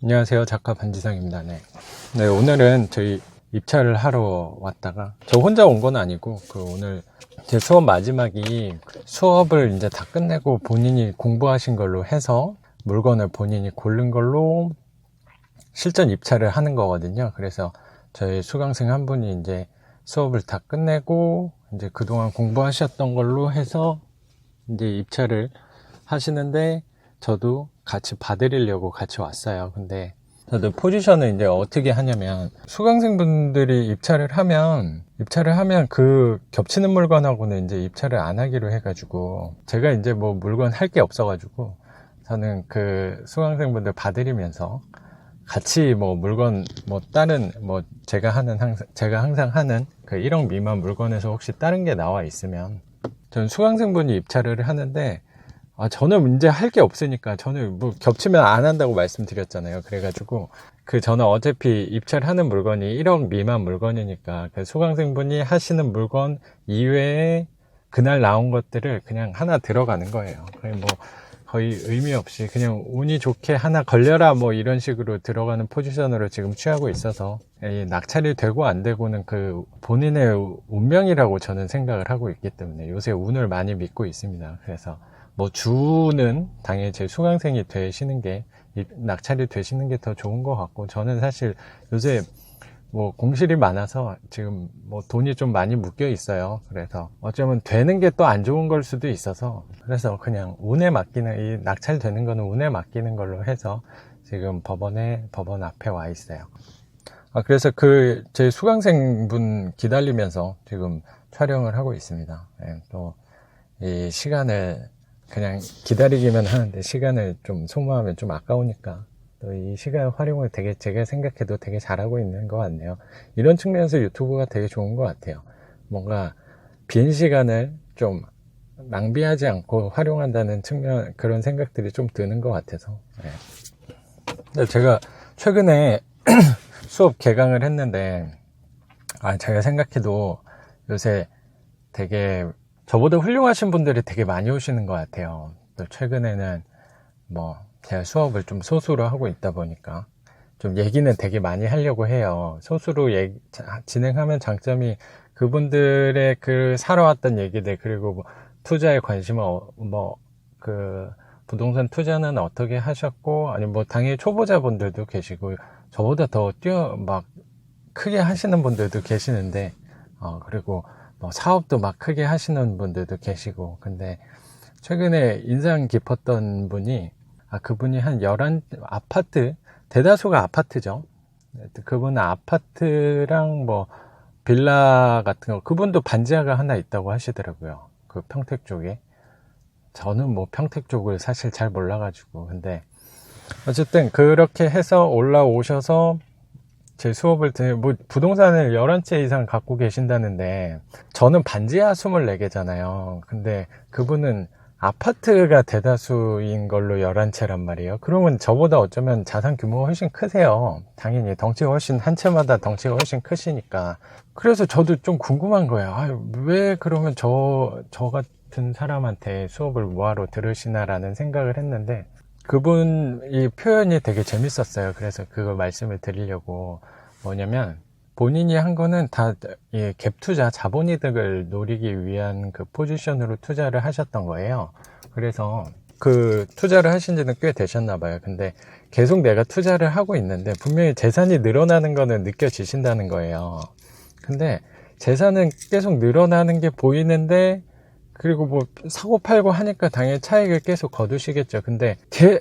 안녕하세요. 작가 반지상입니다. 네, 오늘은 저희 입찰을 하러 왔다가 저 혼자 온 건 아니고 오늘 제 수업 마지막이 수업을 이제 다 끝내고 본인이 공부하신 걸로 해서 물건을 본인이 고른 걸로 실전 입찰을 하는 거거든요. 그래서 저희 수강생 한 분이 이제 수업을 다 끝내고 이제 그동안 공부하셨던 걸로 해서 이제 입찰을 하시는데 저도 같이 봐드리려고 같이 왔어요. 근데 저도 포지션을 이제 어떻게 하냐면 수강생분들이 입찰을 하면 그 겹치는 물건하고는 이제 입찰을 안 하기로 해가지고 제가 이제 뭐 물건 할 게 없어가지고 저는 그 수강생분들 봐드리면서 같이 뭐 물건 뭐 다른 뭐 제가 항상 하는 그 1억 미만 물건에서 혹시 다른 게 나와 있으면 저는 수강생분이 입찰을 하는데 저는 이제 할 게 없으니까 저는 뭐 겹치면 안 한다고 말씀드렸잖아요. 그래가지고 저는 어차피 입찰하는 물건이 1억 미만 물건이니까 그 수강생분이 하시는 물건 이외에 그날 나온 것들을 그냥 하나 들어가는 거예요. 거의 의미 없이 그냥 운이 좋게 하나 걸려라 뭐 이런 식으로 들어가는 포지션으로 지금 취하고 있어서 낙찰이 되고 안 되고는 그 본인의 운명이라고 저는 생각을 하고 있기 때문에 요새 운을 많이 믿고 있습니다. 그래서 뭐 주는 당연히 제 수강생이 되시는 게 낙찰이 되시는 게 더 좋은 것 같고 저는 사실 요새 뭐 공실이 많아서 지금 뭐 돈이 좀 많이 묶여 있어요. 그래서 어쩌면 되는 게 또 안 좋은 걸 수도 있어서 그래서 그냥 운에 맡기는 이 낙찰되는 거는 운에 맡기는 걸로 해서 지금 법원 앞에 와 있어요. 그래서 제 수강생분 기다리면서 지금 촬영을 하고 있습니다. 또 이 시간을 그냥 기다리기만 하는데 시간을 좀 소모하면 좀 아까우니까 또 이 시간 활용을 되게 제가 생각해도 되게 잘하고 있는 것 같네요. 이런 측면에서 유튜브가 되게 좋은 것 같아요. 뭔가 빈 시간을 좀 낭비하지 않고 활용한다는 측면 그런 생각들이 좀 드는 것 같아서 근데 제가 최근에 수업 개강을 했는데 제가 생각해도 요새 되게 저보다 훌륭하신 분들이 되게 많이 오시는 것 같아요. 또 최근에는 뭐 제가 수업을 좀 소수로 하고 있다 보니까 좀 얘기는 되게 많이 하려고 해요. 소수로 진행하면 장점이 그분들의 살아왔던 얘기들 그리고 뭐 투자에 관심을 부동산 투자는 어떻게 하셨고 아니면 뭐 당연히 초보자분들도 계시고 저보다 더 크게 하시는 분들도 계시는데 그리고 뭐 사업도 막 크게 하시는 분들도 계시고 근데 최근에 인상 깊었던 분이 그분이 한 11 아파트 대다수가 아파트죠. 그분은 아파트랑 뭐 빌라 같은 거 그분도 반지하가 하나 있다고 하시더라고요. 그 평택 쪽에 저는 뭐 평택 쪽을 사실 잘 몰라가지고 근데 어쨌든 그렇게 해서 올라오셔서 제 수업을 뭐 부동산을 11채 이상 갖고 계신다는데 저는 반지하 24개잖아요. 근데 그분은 아파트가 대다수인 걸로 11채란 말이에요. 그러면 저보다 어쩌면 자산 규모가 훨씬 크세요. 당연히 덩치가 훨씬 한 채마다 덩치가 훨씬 크시니까. 그래서 저도 좀 궁금한 거예요. 왜 그러면 저 같은 사람한테 수업을 뭐하러 들으시나라는 생각을 했는데 그분 이 표현이 되게 재밌었어요. 그래서 그걸 말씀을 드리려고 뭐냐면 본인이 한 거는 다 갭 투자, 자본이득을 노리기 위한 그 포지션으로 투자를 하셨던 거예요. 그래서 그 투자를 하신 지는 꽤 되셨나 봐요. 근데 계속 내가 투자를 하고 있는데 분명히 재산이 늘어나는 거는 느껴지신다는 거예요. 근데 재산은 계속 늘어나는 게 보이는데 그리고 뭐 사고 팔고 하니까 당연히 차익을 계속 거두시겠죠. 근데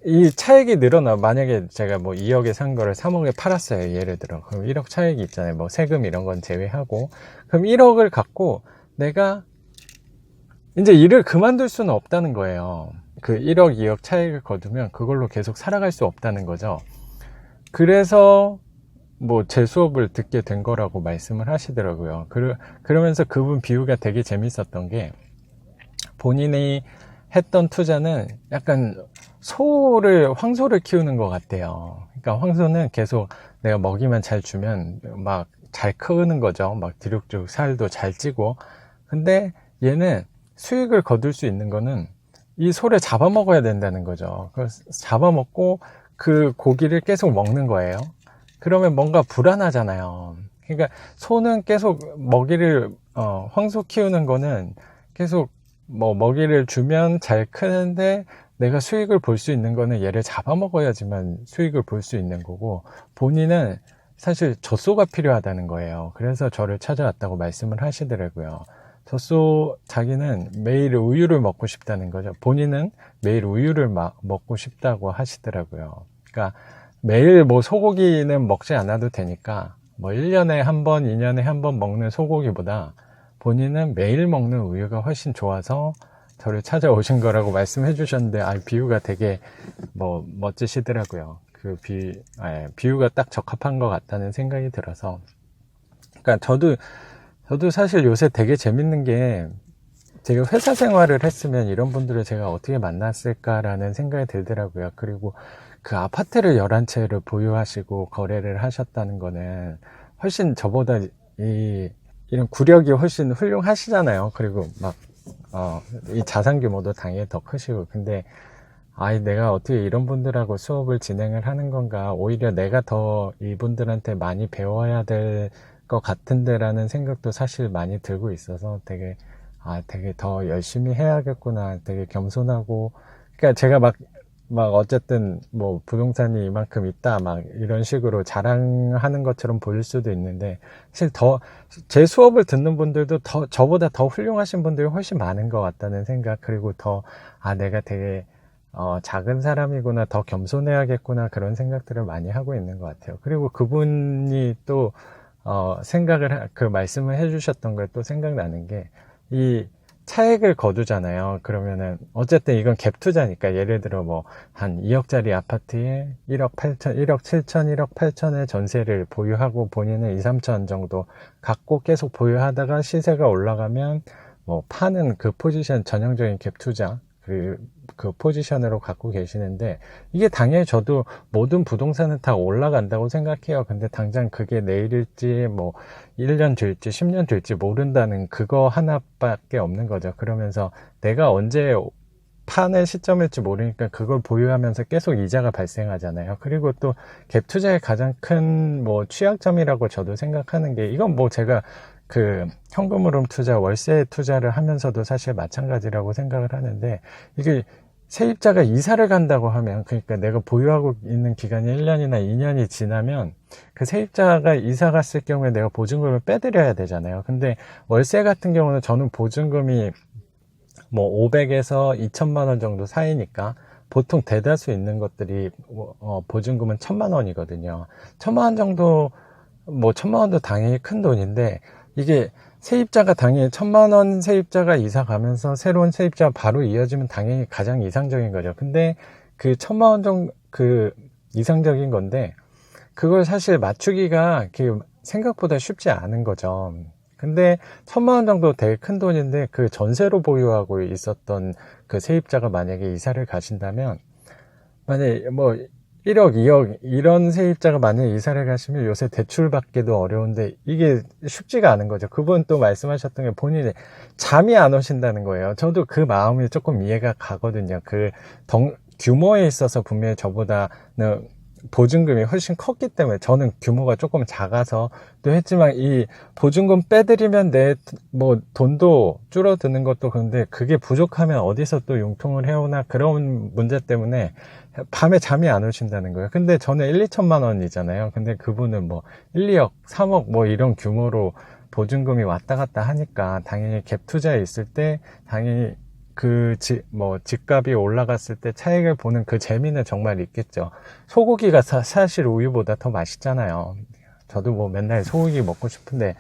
이 차익이 늘어나 만약에 제가 뭐 2억에 산 거를 3억에 팔았어요. 예를 들어. 그럼 1억 차익이 있잖아요. 뭐 세금 이런 건 제외하고. 그럼 1억을 갖고 내가 이제 일을 그만둘 수는 없다는 거예요. 그 1억, 2억 차익을 거두면 그걸로 계속 살아갈 수 없다는 거죠. 그래서 뭐 제 수업을 듣게 된 거라고 말씀을 하시더라고요. 그러면서 그분 비유가 되게 재밌었던 게 본인이 했던 투자는 약간 황소를 키우는 것 같아요. 그러니까 황소는 계속 내가 먹이만 잘 주면 막 잘 크는 거죠. 막 뒤룩뒤룩 살도 잘 찌고. 근데 얘는 수익을 거둘 수 있는 거는 이 소를 잡아먹어야 된다는 거죠. 잡아먹고 그 고기를 계속 먹는 거예요. 그러면 뭔가 불안하잖아요. 그러니까 소는 계속 먹이를 황소 키우는 거는 계속 뭐 먹이를 주면 잘 크는데 내가 수익을 볼 수 있는 거는 얘를 잡아먹어야지만 수익을 볼 수 있는 거고, 본인은 사실 젖소가 필요하다는 거예요. 그래서 저를 찾아왔다고 말씀을 하시더라고요. 젖소, 자기는 매일 우유를 먹고 싶다는 거죠. 본인은 매일 우유를 먹고 싶다고 하시더라고요. 그러니까 매일 뭐 소고기는 먹지 않아도 되니까 뭐 1년에 한 번, 2년에 한 번 먹는 소고기보다 본인은 매일 먹는 우유가 훨씬 좋아서 저를 찾아오신 거라고 말씀해 주셨는데, 비유가 되게 뭐 멋지시더라고요. 그 비유가 딱 적합한 것 같다는 생각이 들어서. 그러니까 저도 사실 요새 되게 재밌는 게, 제가 회사 생활을 했으면 이런 분들을 제가 어떻게 만났을까라는 생각이 들더라고요. 그리고 그 아파트를 11채를 보유하시고 거래를 하셨다는 거는 훨씬 저보다 이런 구력이 훨씬 훌륭하시잖아요. 그리고 이 자산 규모도 당연히 더 크시고. 근데 내가 어떻게 이런 분들하고 수업을 진행을 하는 건가, 오히려 내가 더 이분들한테 많이 배워야 될 것 같은데 라는 생각도 사실 많이 들고 있어서 되게 더 열심히 해야겠구나, 되게 겸손하고. 그러니까 제가 막 어쨌든 뭐 부동산이 이만큼 있다 막 이런 식으로 자랑하는 것처럼 보일 수도 있는데, 사실 제 수업을 듣는 분들도 저보다 더 훌륭하신 분들이 훨씬 많은 것 같다는 생각, 그리고 내가 되게 작은 사람이구나, 더 겸손해야겠구나, 그런 생각들을 많이 하고 있는 것 같아요. 그리고 그분이 또 그 말씀을 해주셨던 걸 또 생각나는 게, 이 차액을 거두잖아요. 그러면은 어쨌든 이건 갭 투자니까, 예를 들어 뭐 한 2억짜리 아파트에 1억 8천, 1억 7천, 1억 8천의 전세를 보유하고 본인은 2, 3천 정도 갖고 계속 보유하다가 시세가 올라가면 뭐 파는 그 포지션, 전형적인 갭 투자 그 포지션으로 갖고 계시는데, 이게 당연히 저도 모든 부동산은 다 올라간다고 생각해요. 근데 당장 그게 내일일지 뭐 1년 될지 10년 될지 모른다는 그거 하나밖에 없는 거죠. 그러면서 내가 언제 파는 시점일지 모르니까 그걸 보유하면서 계속 이자가 발생하잖아요. 그리고 또 갭 투자의 가장 큰 뭐 취약점이라고 저도 생각하는 게, 이건 뭐 제가 그 현금흐름 투자, 월세 투자를 하면서도 사실 마찬가지라고 생각을 하는데, 이게 세입자가 이사를 간다고 하면, 그러니까 내가 보유하고 있는 기간이 1년이나 2년이 지나면 그 세입자가 이사 갔을 경우에 내가 보증금을 빼드려야 되잖아요. 근데 월세 같은 경우는 저는 보증금이 뭐 500에서 2천만 원 정도 사이니까 보통 대다수 있는 것들이 보증금은 1,000만 원이거든요. 1,000만 원 정도, 뭐 1,000만 원도 당연히 큰 돈인데, 이게 세입자가 당연히 1,000만 원 세입자가 이사 가면서 새로운 세입자가 바로 이어지면 당연히 가장 이상적인 거죠. 근데 그 1,000만 원 정도 이상적인 건데, 그걸 사실 맞추기가 생각보다 쉽지 않은 거죠. 근데 1,000만 원 정도 되게 큰 돈인데, 그 전세로 보유하고 있었던 그 세입자가 만약에 이사를 가신다면, 만약에 뭐 1억, 2억 이런 세입자가 만약에 이사를 가시면 요새 대출 받기도 어려운데 이게 쉽지가 않은 거죠. 그분 또 말씀하셨던 게, 본인이 잠이 안 오신다는 거예요. 저도 그 마음이 조금 이해가 가거든요. 규모에 있어서 분명히 저보다는 보증금이 훨씬 컸기 때문에, 저는 규모가 조금 작아서 또 했지만, 이 보증금 빼드리면 뭐 돈도 줄어드는 것도, 근데 그게 부족하면 어디서 또 융통을 해오나, 그런 문제 때문에 밤에 잠이 안 오신다는 거예요. 근데 저는 1, 2천만 원이잖아요. 근데 그분은 뭐 1, 2억, 3억 뭐 이런 규모로 보증금이 왔다 갔다 하니까, 당연히 갭 투자에 있을 때 당연히 집값이 올라갔을 때 차익을 보는 그 재미는 정말 있겠죠. 소고기가 사실 우유보다 더 맛있잖아요. 저도 뭐 맨날 소고기 먹고 싶은데,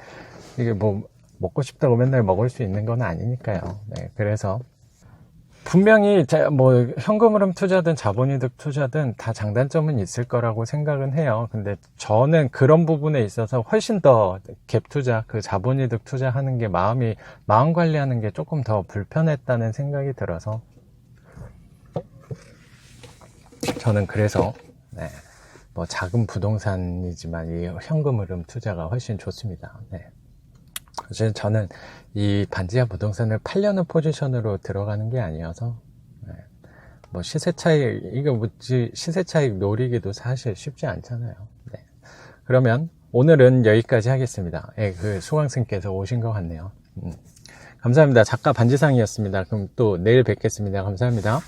이게 뭐 먹고 싶다고 맨날 먹을 수 있는 건 아니니까요. 네, 그래서 분명히 뭐 현금흐름 투자든 자본이득 투자든 다 장단점은 있을 거라고 생각은 해요. 근데 저는 그런 부분에 있어서 훨씬 더 갭 투자, 그 자본이득 투자하는 게 마음 관리하는 게 조금 더 불편했다는 생각이 들어서, 저는 그래서 뭐 작은 부동산이지만 이 현금흐름 투자가 훨씬 좋습니다. 사실 저는 이 반지하 부동산을 팔려는 포지션으로 들어가는 게 아니어서, 뭐 시세 차익, 이거 뭐지, 시세 차익 노리기도 사실 쉽지 않잖아요. 네. 그러면 오늘은 여기까지 하겠습니다. 예, 그 수강생께서 오신 것 같네요. 감사합니다. 작가 반지상이었습니다. 그럼 또 내일 뵙겠습니다. 감사합니다.